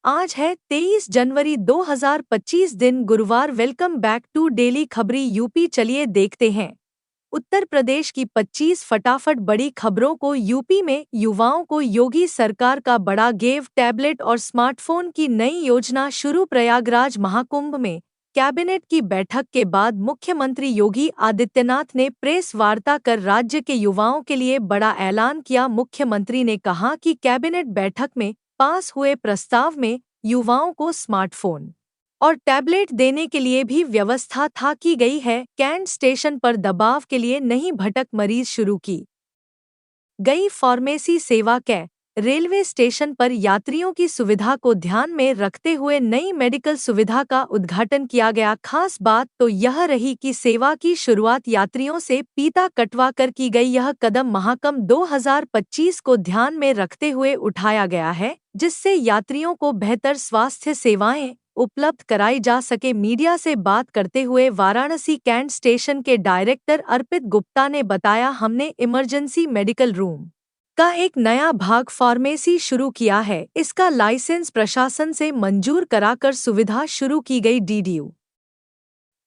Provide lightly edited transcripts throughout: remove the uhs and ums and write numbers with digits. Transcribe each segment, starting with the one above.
आज है 23 जनवरी 2025 दिन गुरुवार। वेलकम बैक टू डेली खबरी यूपी। चलिए देखते हैं उत्तर प्रदेश की 25 फटाफट बड़ी खबरों को। यूपी में युवाओं को योगी सरकार का बड़ा गेव, टैबलेट और स्मार्टफोन की नई योजना शुरू। प्रयागराज महाकुंभ में कैबिनेट की बैठक के बाद मुख्यमंत्री योगी आदित्यनाथ ने प्रेस वार्ता कर राज्य के युवाओं के लिए बड़ा ऐलान किया। मुख्यमंत्री ने कहा कि कैबिनेट बैठक में पास हुए प्रस्ताव में युवाओं को स्मार्टफोन और टैबलेट देने के लिए भी व्यवस्था था की गई है। कैंट स्टेशन पर दबाव के लिए नहीं भटक मरीज शुरू की गई फार्मेसी सेवा। रेलवे स्टेशन पर यात्रियों की सुविधा को ध्यान में रखते हुए नई मेडिकल सुविधा का उद्घाटन किया गया। खास बात तो यह रही कि सेवा की शुरुआत यात्रियों से फीता कटवा कर की गई। यह कदम महाकुंभ 2025 को ध्यान में रखते हुए उठाया गया है, जिससे यात्रियों को बेहतर स्वास्थ्य सेवाएं उपलब्ध कराई जा सके। मीडिया से बात करते हुए वाराणसी कैंट स्टेशन के डायरेक्टर अर्पित गुप्ता ने बताया, हमने इमरजेंसी मेडिकल रूम का एक नया भाग फार्मेसी शुरू किया है। इसका लाइसेंस प्रशासन से मंजूर कराकर सुविधा शुरू की गई। डीडीयू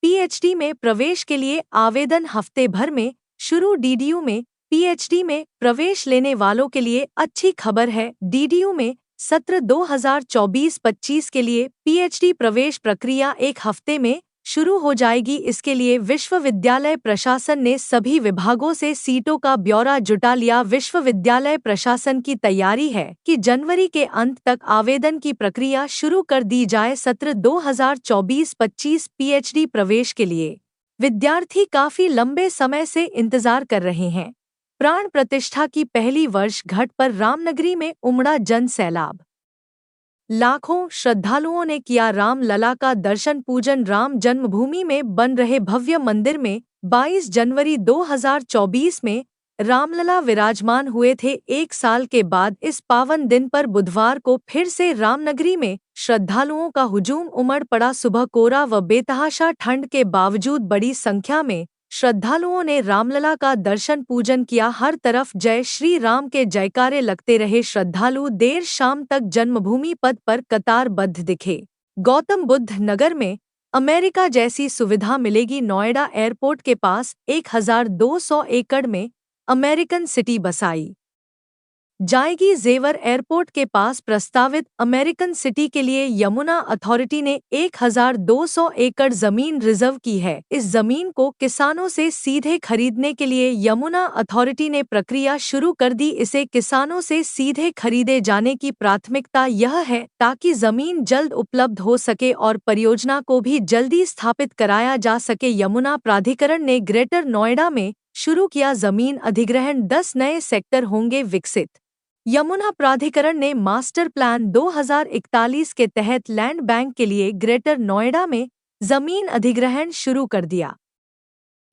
पीएचडी में प्रवेश के लिए आवेदन हफ्ते भर में शुरू। डीडीयू में पीएचडी में प्रवेश लेने वालों के लिए अच्छी खबर है। डीडीयू में सत्र 2024-25 के लिए पीएचडी प्रवेश प्रक्रिया एक हफ्ते में शुरू हो जाएगी। इसके लिए विश्वविद्यालय प्रशासन ने सभी विभागों से सीटों का ब्यौरा जुटा लिया। विश्वविद्यालय प्रशासन की तैयारी है कि जनवरी के अंत तक आवेदन की प्रक्रिया शुरू कर दी जाए। सत्र 2024-25 पीएचडी प्रवेश के लिए विद्यार्थी काफी लंबे समय से इंतजार कर रहे हैं। प्राण प्रतिष्ठा की पहली वर्षगांठ पर रामनगरी में उमड़ा जन सैलाब। लाखों श्रद्धालुओं ने किया रामलला का दर्शन पूजन। राम जन्मभूमि में बन रहे भव्य मंदिर में 22 जनवरी 2024 में रामलला विराजमान हुए थे। एक साल के बाद इस पावन दिन पर बुधवार को फिर से रामनगरी में श्रद्धालुओं का हुजूम उमड़ पड़ा। सुबह कोहरा व बेतहाशा ठंड के बावजूद बड़ी संख्या में श्रद्धालुओं ने रामलला का दर्शन पूजन किया। हर तरफ जय श्री राम के जयकारे लगते रहे। श्रद्धालु देर शाम तक जन्मभूमि पथ पर कतारबद्ध दिखे। गौतम बुद्ध नगर में अमेरिका जैसी सुविधा मिलेगी। नोएडा एयरपोर्ट के पास 1200 एकड़ में अमेरिकन सिटी बसाई जाएगी। जेवर एयरपोर्ट के पास प्रस्तावित अमेरिकन सिटी के लिए यमुना अथॉरिटी ने 1200 एकड़ जमीन रिजर्व की है। इस जमीन को किसानों से सीधे खरीदने के लिए यमुना अथॉरिटी ने प्रक्रिया शुरू कर दी। इसे किसानों से सीधे खरीदे जाने की प्राथमिकता यह है ताकि जमीन जल्द उपलब्ध हो सके और परियोजना को भी जल्दी स्थापित कराया जा सके। यमुना प्राधिकरण ने ग्रेटर नोएडा में शुरू किया जमीन अधिग्रहण। 10 नए सेक्टर होंगे विकसित। यमुना प्राधिकरण ने मास्टर प्लान 2041 के तहत लैंड बैंक के लिए ग्रेटर नोएडा में जमीन अधिग्रहण शुरू कर दिया।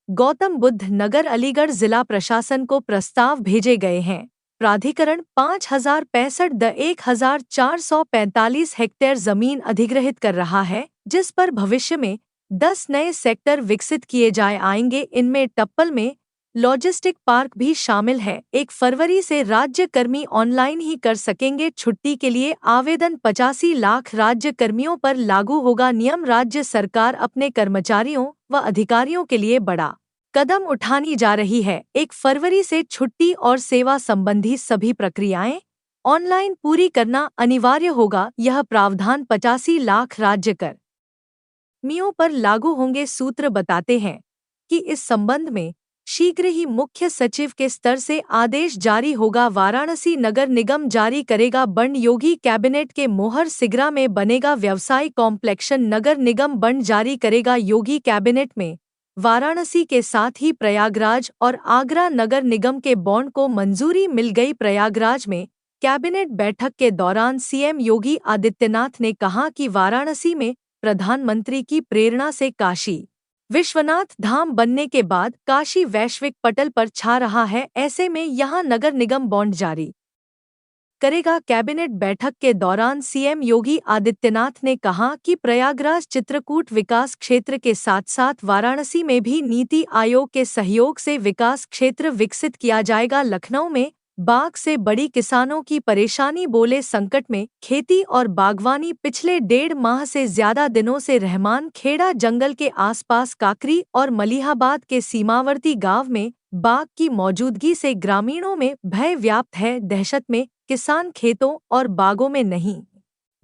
गौतम बुद्ध नगर अलीगढ़ जिला प्रशासन को प्रस्ताव भेजे गए हैं। प्राधिकरण 1445 हेक्टेयर जमीन अधिग्रहित कर रहा है, जिस पर भविष्य में 10 नए सेक्टर विकसित किए आएंगे। इनमें टप्पल में लॉजिस्टिक पार्क भी शामिल है। 1 फरवरी से राज्य कर्मी ऑनलाइन ही कर सकेंगे छुट्टी के लिए आवेदन। 85 लाख राज्य कर्मियों पर लागू होगा नियम। राज्य सरकार अपने कर्मचारियों व अधिकारियों के लिए बड़ा कदम उठानी जा रही है। 1 फरवरी से छुट्टी और सेवा संबंधी सभी प्रक्रियाएं ऑनलाइन पूरी करना अनिवार्य होगा। यह प्रावधान 85 लाख राज्य कर्मियों पर लागू होंगे। सूत्र बताते हैं कि इस संबंध में शीघ्र ही मुख्य सचिव के स्तर से आदेश जारी होगा। वाराणसी नगर निगम जारी करेगा बंड। योगी कैबिनेट के मोहर सिगरा में बनेगा व्यवसाय कॉम्प्लेक्स। नगर निगम बंड जारी करेगा। योगी कैबिनेट में वाराणसी के साथ ही प्रयागराज और आगरा नगर निगम के बॉन्ड को मंजूरी मिल गई। प्रयागराज में कैबिनेट बैठक के दौरान सीएम योगी आदित्यनाथ ने कहा कि वाराणसी में प्रधानमंत्री की प्रेरणा से काशी विश्वनाथ धाम बनने के बाद काशी वैश्विक पटल पर छा रहा है। ऐसे में यहां नगर निगम बॉन्ड जारी करेगा। कैबिनेट बैठक के दौरान सीएम योगी आदित्यनाथ ने कहा कि प्रयागराज चित्रकूट विकास क्षेत्र के साथ साथ वाराणसी में भी नीति आयोग के सहयोग से विकास क्षेत्र विकसित किया जाएगा। लखनऊ में बाघ से बड़ी किसानों की परेशानी, बोले संकट में खेती और बागवानी। पिछले 1.5 माह से ज्यादा दिनों से रहमान खेड़ा जंगल के आसपास काकरी और मलिहाबाद के सीमावर्ती गांव में बाघ की मौजूदगी से ग्रामीणों में भय व्याप्त है। दहशत में किसान खेतों और बागों में नहीं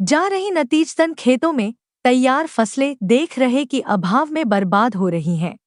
जा रही, नतीजतन खेतों में तैयार फसलें देख रहे कि अभाव में बर्बाद हो रही हैं।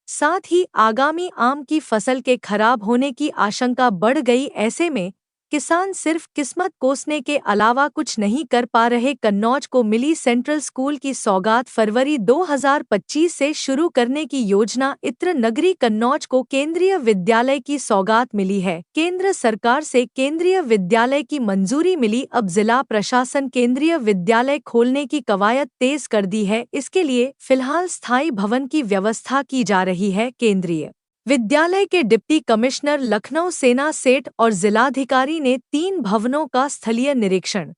साथ ही आगामी आम की फसल के खराब होने की आशंका बढ़ गई। ऐसे में किसान सिर्फ किस्मत कोसने के अलावा कुछ नहीं कर पा रहे। कन्नौज को मिली सेंट्रल स्कूल की सौगात। फरवरी 2025 से शुरू करने की योजना। इत्र नगरी कन्नौज को केंद्रीय विद्यालय की सौगात मिली है। केंद्र सरकार से केंद्रीय विद्यालय की मंजूरी मिली। अब जिला प्रशासन केंद्रीय विद्यालय खोलने की कवायद तेज कर दी है। इसके लिए फिलहाल स्थायी भवन की व्यवस्था की जा रही है। केंद्रीय विद्यालय के डिप्टी कमिश्नर लखनऊ सेना सेठ और जिलाधिकारी ने 3 भवनों का स्थलीय निरीक्षण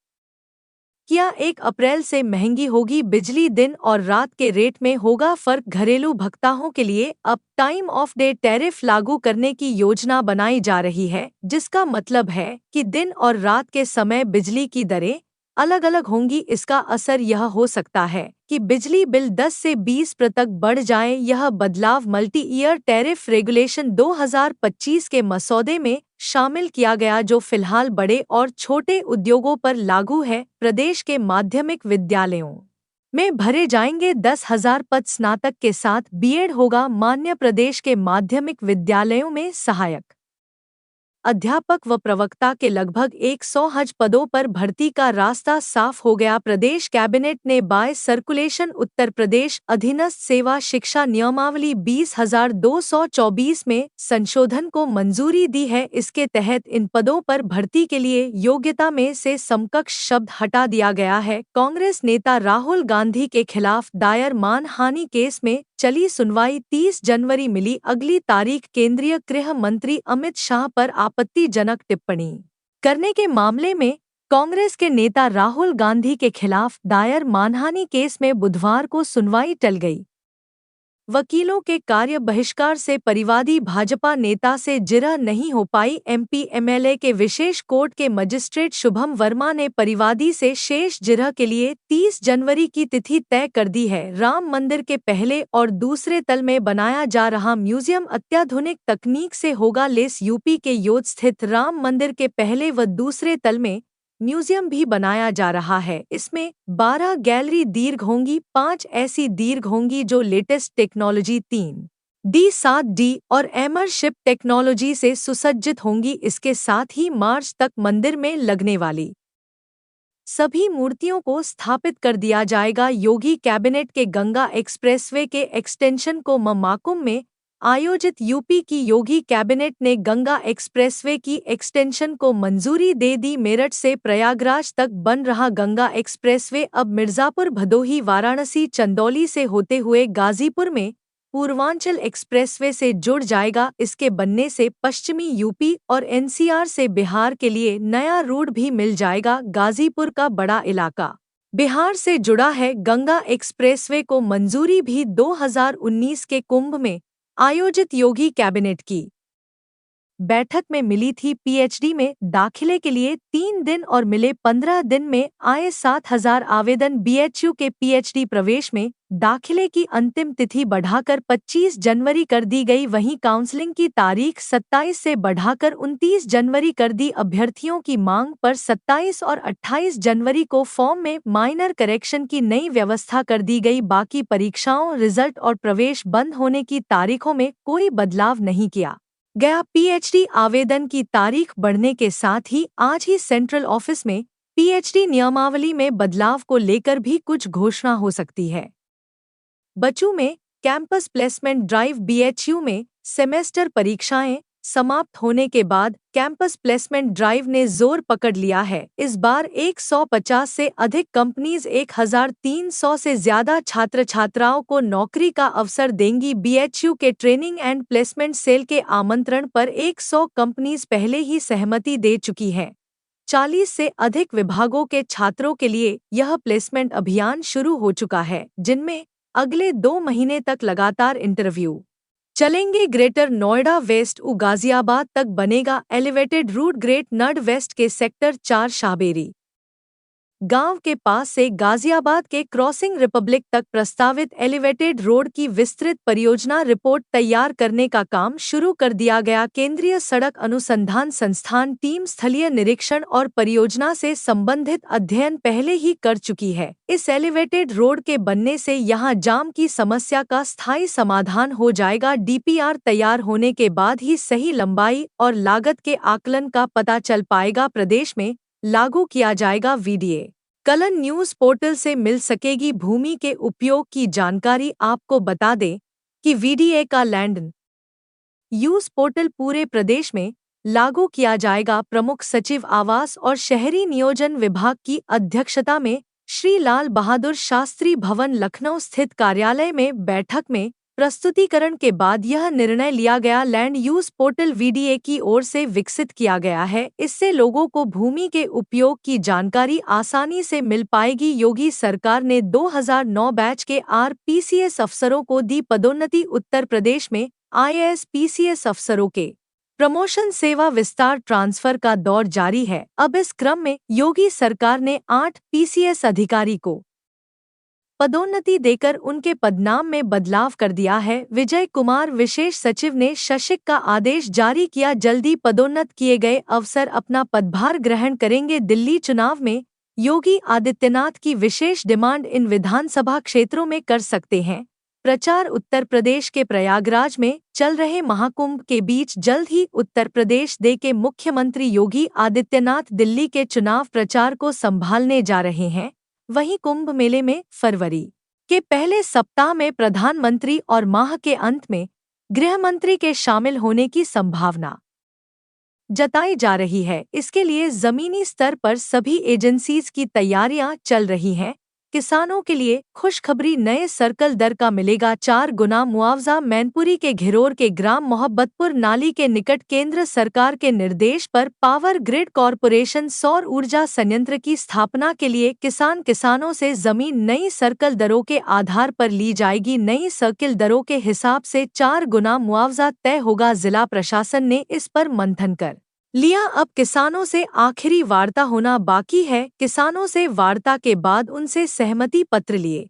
किया। 1 अप्रैल से महंगी होगी बिजली, दिन और रात के रेट में होगा फर्क। घरेलू भुगतानों के लिए अब टाइम ऑफ डे टैरिफ लागू करने की योजना बनाई जा रही है, जिसका मतलब है कि दिन और रात के समय बिजली की दरें अलग अलग होंगी। इसका असर यह हो सकता है कि बिजली बिल 10 से 20% बढ़ जाए। यह बदलाव मल्टी ईयर टैरिफ रेगुलेशन 2025 के मसौदे में शामिल किया गया, जो फिलहाल बड़े और छोटे उद्योगों पर लागू है। प्रदेश के माध्यमिक विद्यालयों में भरे जाएंगे 10,000 पद। स्नातक के साथ बीएड होगा मान्य। प्रदेश के माध्यमिक विद्यालयों में सहायक अध्यापक व प्रवक्ता के लगभग 100 हज पदों पर भर्ती का रास्ता साफ हो गया। प्रदेश कैबिनेट ने बाय सर्कुलेशन उत्तर प्रदेश अधीनस्थ सेवा शिक्षा नियमावली 20,224 में संशोधन को मंजूरी दी है। इसके तहत इन पदों पर भर्ती के लिए योग्यता में से समकक्ष शब्द हटा दिया गया है। कांग्रेस नेता राहुल गांधी के खिलाफ दायर मानहानि केस में चली सुनवाई। 30 जनवरी मिली अगली तारीख। केंद्रीय गृह मंत्री अमित शाह पर आपत्तिजनक टिप्पणी करने के मामले में कांग्रेस के नेता राहुल गांधी के खिलाफ दायर मानहानि केस में बुधवार को सुनवाई टल गई। वकीलों के कार्य बहिष्कार से परिवादी भाजपा नेता से जिरह नहीं हो पाई। एमपी एमएलए के विशेष कोर्ट के मजिस्ट्रेट शुभम वर्मा ने परिवादी से शेष जिरह के लिए 30 जनवरी की तिथि तय कर दी है। राम मंदिर के पहले और दूसरे तल में बनाया जा रहा म्यूजियम अत्याधुनिक तकनीक से होगा लैस। यूपी के योध स्थित राम मंदिर के पहले व दूसरे तल में म्यूजियम भी बनाया जा रहा है। इसमें 12 गैलरी दीर्घ होंगी। 5 ऐसी दीर्घ होंगी जो लेटेस्ट टेक्नोलॉजी 3D 7D और एमरशिप टेक्नोलॉजी से सुसज्जित होंगी। इसके साथ ही मार्च तक मंदिर में लगने वाली सभी मूर्तियों को स्थापित कर दिया जाएगा। योगी कैबिनेट के गंगा एक्सप्रेसवे के एक्सटेंशन को ममाकुम में आयोजित। यूपी की योगी कैबिनेट ने गंगा एक्सप्रेसवे की एक्सटेंशन को मंजूरी दे दी। मेरठ से प्रयागराज तक बन रहा गंगा एक्सप्रेसवे अब मिर्जापुर, भदोही, वाराणसी, चंदौली से होते हुए गाजीपुर में पूर्वांचल एक्सप्रेसवे से जुड़ जाएगा। इसके बनने से पश्चिमी यूपी और एनसीआर से बिहार के लिए नया रूट भी मिल जाएगा। गाजीपुर का बड़ा इलाका बिहार से जुड़ा है। गंगा एक्सप्रेसवे को मंजूरी भी 2019 के कुंभ में आयोजित योगी कैबिनेट की बैठक में मिली थी। पीएचडी में दाखिले के लिए 3 दिन और मिले 15 दिन में आए 7,000 आवेदन। बीएचयू के पीएचडी प्रवेश में दाखिले की अंतिम तिथि बढ़ाकर 25 जनवरी कर दी गई। वहीं काउंसलिंग की तारीख 27 से बढ़ाकर 29 जनवरी कर दी। अभ्यर्थियों की मांग पर 27 और 28 जनवरी को फॉर्म में माइनर करेक्शन की नई व्यवस्था कर दी गई। बाकी परीक्षाओं, रिजल्ट और प्रवेश बंद होने की तारीखों में कोई बदलाव नहीं किया गया। पीएचडी आवेदन की तारीख बढ़ने के साथ ही आज ही सेंट्रल ऑफिस में पीएचडी नियमावली में बदलाव को लेकर भी कुछ घोषणा हो सकती है। बच्चों में कैंपस प्लेसमेंट ड्राइव। बीएचयू में सेमेस्टर परीक्षाएं समाप्त होने के बाद कैंपस प्लेसमेंट ड्राइव ने जोर पकड़ लिया है। इस बार 150 से अधिक कंपनीज 1,300 से ज्यादा छात्र छात्राओं को नौकरी का अवसर देंगी। बीएचयू के ट्रेनिंग एंड प्लेसमेंट सेल के आमंत्रण पर 100 कंपनीज पहले ही सहमति दे चुकी हैं। 40 से अधिक विभागों के छात्रों के लिए यह प्लेसमेंट अभियान शुरू हो चुका है, जिनमें अगले 2 महीने तक लगातार इंटरव्यू चलेंगे ग्रेटर नोएडा वेस्ट उ गाजियाबाद तक बनेगा एलिवेटेड रूट ग्रेट नड वेस्ट के सेक्टर 4 शाहबेरी गांव के पास से गाजियाबाद के क्रॉसिंग रिपब्लिक तक प्रस्तावित एलिवेटेड रोड की विस्तृत परियोजना रिपोर्ट तैयार करने का काम शुरू कर दिया गया। केंद्रीय सड़क अनुसंधान संस्थान टीम स्थलीय निरीक्षण और परियोजना से संबंधित अध्ययन पहले ही कर चुकी है। इस एलिवेटेड रोड के बनने से यहां जाम की समस्या का स्थायी समाधान हो जाएगा। डीपीआर तैयार होने के बाद ही सही लंबाई और लागत के आकलन का पता चल पाएगा। प्रदेश में लागू किया जाएगा वीडीए। कलन न्यूज पोर्टल से मिल सकेगी भूमि के उपयोग की जानकारी। आपको बता दें कि वीडीए का लैंड यूज पोर्टल पूरे प्रदेश में लागू किया जाएगा। प्रमुख सचिव आवास और शहरी नियोजन विभाग की अध्यक्षता में श्री लाल बहादुर शास्त्री भवन लखनऊ स्थित कार्यालय में बैठक में प्रस्तुतिकरण के बाद यह निर्णय लिया गया। लैंड यूज पोर्टल वीडीए की ओर से विकसित किया गया है। इससे लोगों को भूमि के उपयोग की जानकारी आसानी से मिल पाएगी। योगी सरकार ने 2009 बैच के आरपीसीएस अफसरों को दी पदोन्नति। उत्तर प्रदेश में आईएएस पीसीएस अफसरों के प्रमोशन सेवा विस्तार ट्रांसफर का दौर जारी है। अब इस क्रम में योगी सरकार ने 8 पीसीएस अधिकारी को पदोन्नति देकर उनके पदनाम में बदलाव कर दिया है। विजय कुमार विशेष सचिव ने शशिक का आदेश जारी किया। जल्दी पदोन्नत किए गए अफसर अपना पदभार ग्रहण करेंगे। दिल्ली चुनाव में योगी आदित्यनाथ की विशेष डिमांड इन विधानसभा क्षेत्रों में कर सकते हैं प्रचार। उत्तर प्रदेश के प्रयागराज में चल रहे महाकुंभ के बीच जल्द ही उत्तर प्रदेश के मुख्यमंत्री योगी आदित्यनाथ दिल्ली के चुनाव प्रचार को संभालने जा रहे हैं। वहीं कुंभ मेले में फरवरी के पहले सप्ताह में प्रधानमंत्री और माह के अंत में गृह मंत्री के शामिल होने की संभावना जताई जा रही है। इसके लिए जमीनी स्तर पर सभी एजेंसीज की तैयारियां चल रही हैं। किसानों के लिए खुशखबरी, नए सर्कल दर का मिलेगा 4 गुना मुआवजा। मैनपुरी के घिरोर के ग्राम मोहब्बतपुर नाली के निकट केंद्र सरकार के निर्देश पर पावर ग्रिड कॉरपोरेशन सौर ऊर्जा संयंत्र की स्थापना के लिए किसानों से जमीन नई सर्कल दरों के आधार पर ली जाएगी। नई सर्किल दरों के हिसाब से 4 गुना मुआवजा तय होगा। जिला प्रशासन ने इस पर मंथन कर लिया। अब किसानों से आखिरी वार्ता होना बाकी है। किसानों से वार्ता के बाद उनसे सहमति पत्र लिए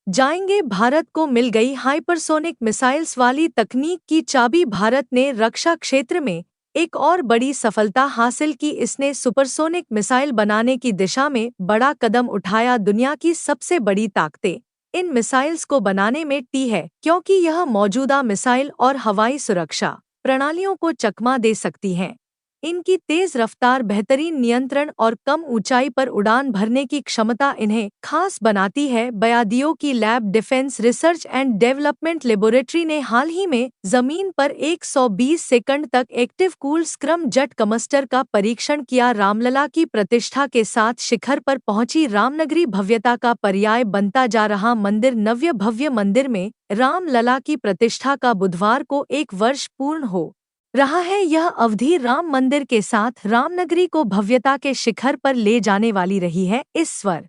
जाएंगे। भारत को मिल गई हाइपरसोनिक मिसाइल्स वाली तकनीक की चाबी। भारत ने रक्षा क्षेत्र में एक और बड़ी सफलता हासिल की। इसने सुपरसोनिक मिसाइल बनाने की दिशा में बड़ा कदम उठाया। दुनिया की सबसे बड़ी ताकतें इन मिसाइल्स को बनाने में टी है, क्योंकि यह मौजूदा मिसाइल और हवाई सुरक्षा प्रणालियों को चकमा दे सकती हैं। इनकी तेज रफ्तार, बेहतरीन नियंत्रण और कम ऊंचाई पर उड़ान भरने की क्षमता इन्हें खास बनाती है। बयादियों की lab defence research and development laboratory ने हाल ही में जमीन पर 120 सेकंड तक एक्टिव कूल स्क्रम जेट कमस्टर का परीक्षण किया। रामलला की प्रतिष्ठा के साथ शिखर पर पहुंची रामनगरी भव्यता का पर्याय बनता जा रहा मंदिर। नव्य भव्य मंदिर में रामलला की प्रतिष्ठा का बुधवार को 1 वर्ष पूर्ण हो रहा है। यह अवधि राम मंदिर के साथ रामनगरी को भव्यता के शिखर पर ले जाने वाली रही है। इस स्वर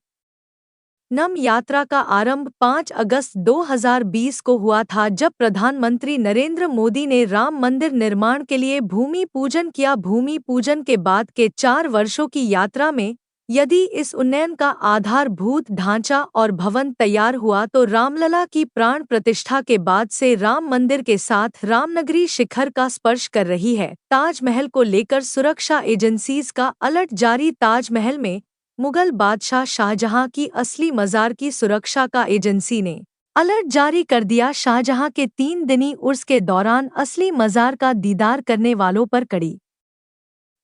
नम यात्रा का आरंभ 5 अगस्त 2020 को हुआ था, जब प्रधानमंत्री नरेंद्र मोदी ने राम मंदिर निर्माण के लिए भूमि पूजन किया। भूमि पूजन के बाद के 4 वर्षों की यात्रा में यदि इस उन्नयन का आधारभूत ढांचा और भवन तैयार हुआ तो रामलला की प्राण प्रतिष्ठा के बाद से राम मंदिर के साथ रामनगरी शिखर का स्पर्श कर रही है। ताजमहल को लेकर सुरक्षा एजेंसीज का अलर्ट जारी। ताजमहल में मुगल बादशाह शाहजहां की असली मज़ार की सुरक्षा का एजेंसी ने अलर्ट जारी कर दिया। शाहजहां के 3 दिनी उर्स के दौरान असली मज़ार का दीदार करने वालों पर कड़ी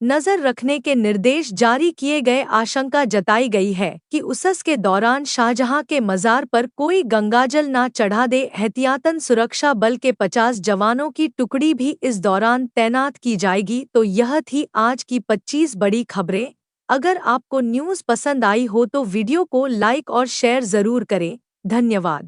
नजर रखने के निर्देश जारी किए गए। आशंका जताई गई है कि उर्स के दौरान शाहजहां के मज़ार पर कोई गंगाजल न चढ़ा दे। एहतियातन सुरक्षा बल के 50 जवानों की टुकड़ी भी इस दौरान तैनात की जाएगी। तो यह थी आज की 25 बड़ी खबरें। अगर आपको न्यूज़ पसंद आई हो तो वीडियो को लाइक और शेयर जरूर करें। धन्यवाद।